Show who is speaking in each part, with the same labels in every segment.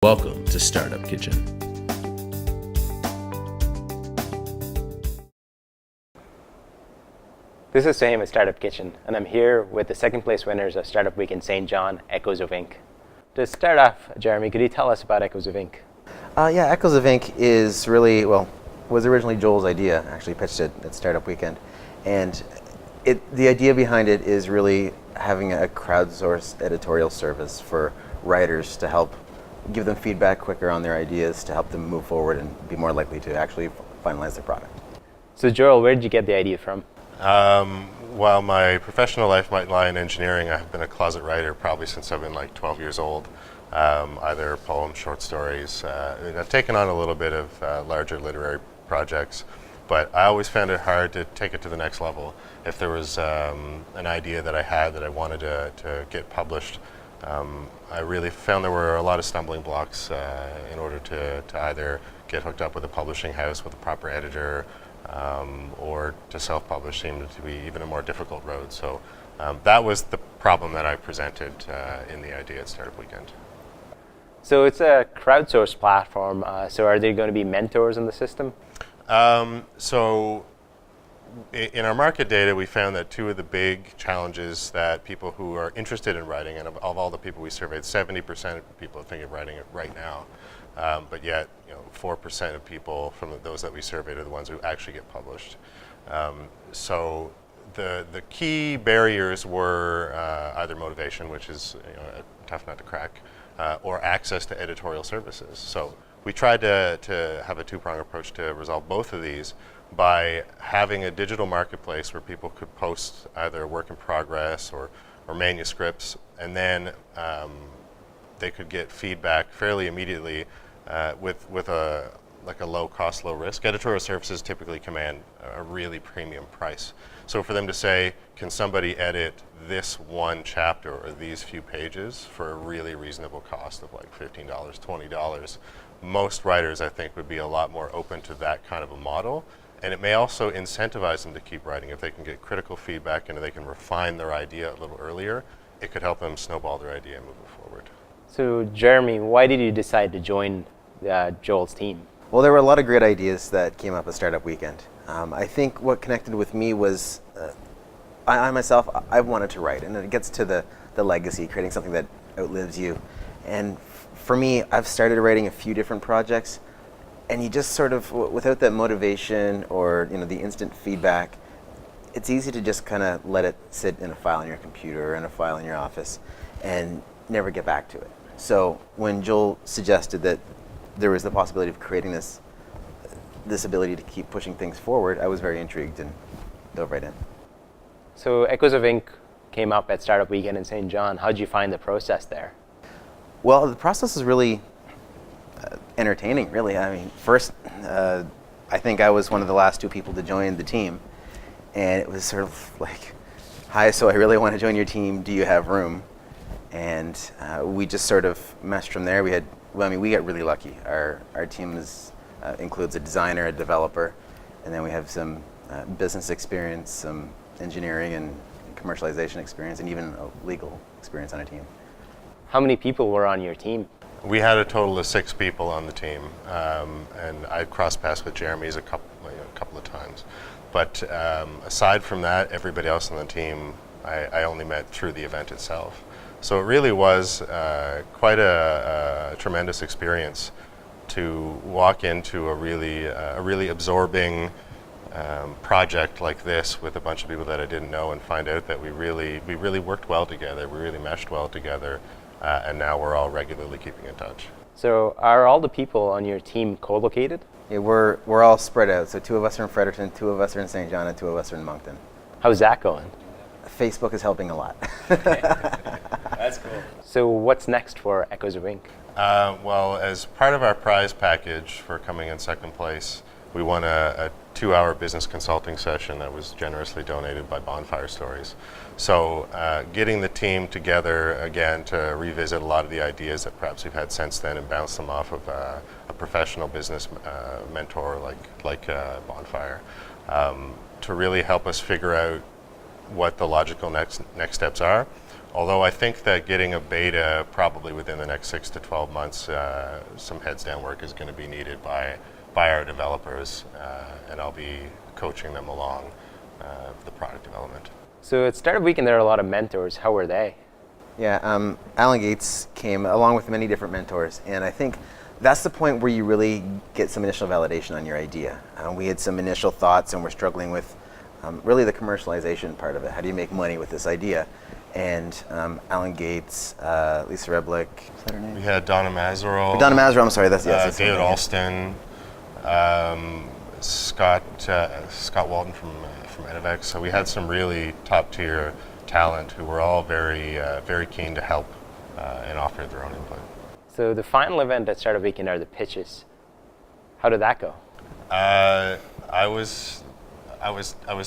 Speaker 1: Welcome to Startup Kitchen.
Speaker 2: This is Sam at Startup Kitchen, and I'm here with the second place winners of Startup Week in St. John, Echoes of Ink. To start off, Jeremy, could you tell us about Echoes of Ink?
Speaker 3: Echoes of Ink is really, was originally Joel's idea. Actually pitched it at Startup Weekend. And the idea behind it is really having a crowdsourced editorial service for writers to help give them feedback quicker on their ideas, to help them move forward and be more likely to actually finalize their product.
Speaker 2: So Joel, where did you get the idea from?
Speaker 4: While my professional life might lie in engineering, I've been a closet writer probably since I've been like 12 years old. Either poems, short stories. I've taken on a little bit of larger literary projects, but I always found it hard to take it to the next level. If there was an idea that I had that I wanted to get published, I really found there were a lot of stumbling blocks in order to either get hooked up with a publishing house with a proper editor, or to self-publish seemed to be even a more difficult road. So that was the problem that I presented in the idea at Startup Weekend.
Speaker 2: So it's a crowdsourced platform, so are there going to be mentors in the system?
Speaker 4: So in our market data, we found that two of the big challenges that people who are interested in writing, and of all the people we surveyed, 70% of people think of writing it right now, but yet 4% of people from those that we surveyed are the ones who actually get published. So the key barriers were either motivation, which is a tough nut to crack, or access to editorial services. So we tried to have a two-pronged approach to resolve both of these by having a digital marketplace where people could post either work in progress or manuscripts, and then they could get feedback fairly immediately with a low cost, low risk. Editorial services typically command a really premium price. So for them to say, can somebody edit this one chapter or these few pages for a really reasonable cost of like $15, $20, most writers I think would be a lot more open to that kind of a model. And it may also incentivize them to keep writing. If they can get critical feedback and they can refine their idea a little earlier, it could help them snowball their idea and move it forward.
Speaker 2: So Jeremy, why did you decide to join Joel's team?
Speaker 3: Well, there were a lot of great ideas that came up at Startup Weekend. I think what connected with me was I myself, I wanted to write, and it gets to the legacy, creating something that outlives you. And for me, I've started writing a few different projects, and you just sort of, without that motivation or the instant feedback, it's easy to just kind of let it sit in a file on your computer or in a file in your office and never get back to it. So when Joel suggested that there was the possibility of creating this ability to keep pushing things forward, I was very intrigued and dove right in.
Speaker 2: So Echoes of Ink came up at Startup Weekend in St. John. How did you find the process there?
Speaker 3: Well, the process is really entertaining, really. I mean, first, I think I was one of the last two people to join the team, and it was sort of like, hi, so I really want to join your team, do you have room? And we just sort of meshed from there. We got really lucky. Our team includes a designer, a developer, and then we have some business experience, some engineering and commercialization experience, and even a legal experience on a team.
Speaker 2: How many people were on your team?
Speaker 4: We had a total of 6 people on the team, and I crossed paths with Jeremy's a couple of times. But aside from that, everybody else on the team I only met through the event itself. So it really was quite a tremendous experience to walk into a really absorbing project like this with a bunch of people that I didn't know, and find out that we really worked well together. We really meshed well together. And now we're all regularly keeping in touch.
Speaker 2: So are all the people on your team co-located?
Speaker 3: Yeah, we're all spread out. So 2 of us are in Fredericton, 2 of us are in St. John, and 2 of us are in Moncton.
Speaker 2: How's that going?
Speaker 3: Facebook is helping a lot.
Speaker 2: That's cool. So what's next for Echoes of Ink?
Speaker 4: Well, as part of our prize package for coming in second place, we won a 2-hour business consulting session that was generously donated by Bonfire Stories. So getting the team together again to revisit a lot of the ideas that perhaps we've had since then and bounce them off of a professional business mentor like Bonfire, to really help us figure out what the logical next steps are. Although I think that getting a beta probably within the next 6 to 12 months, some heads down work is going to be needed by our developers, and I'll be coaching them along the product development.
Speaker 2: So at Startup Weekend, there are a lot of mentors. How were they?
Speaker 3: Yeah, Alan Gates came along with many different mentors, and I think that's the point where you really get some initial validation on your idea. We had some initial thoughts, and we're struggling with really the commercialization part of it. How do you make money with this idea? And Alan Gates, Lisa Reblick, is that her name?
Speaker 4: We had Donna Mazerow.
Speaker 3: Donna Mazerow, I'm sorry, that's
Speaker 4: David
Speaker 3: her name.
Speaker 4: Alston, Scott Walton from Enevex. So we had some really top tier talent who were all very keen to help and offer their own input.
Speaker 2: So the final event at Startup Weekend are the pitches. How did that go?
Speaker 4: I was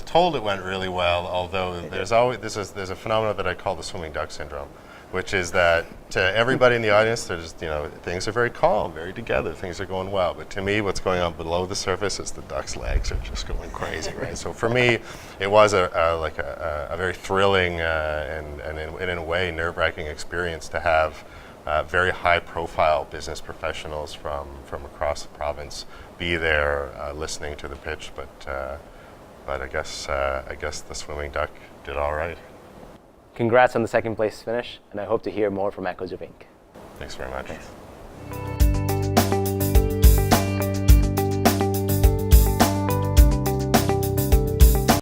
Speaker 4: told it went really well, although there's a phenomenon that I call the swimming duck syndrome, which is that to everybody in the audience, there's things are very calm, very together, things are going well. But to me, what's going on below the surface is the duck's legs are just going crazy, right? So for me, it was a very thrilling and in a way nerve-wracking experience to have very high-profile business professionals from across the province be there listening to the pitch, but I guess the swimming duck did all right.
Speaker 2: Congrats on the second place finish, and I hope to hear more from Echoes of Ink.
Speaker 4: Thanks very much.
Speaker 3: Thanks.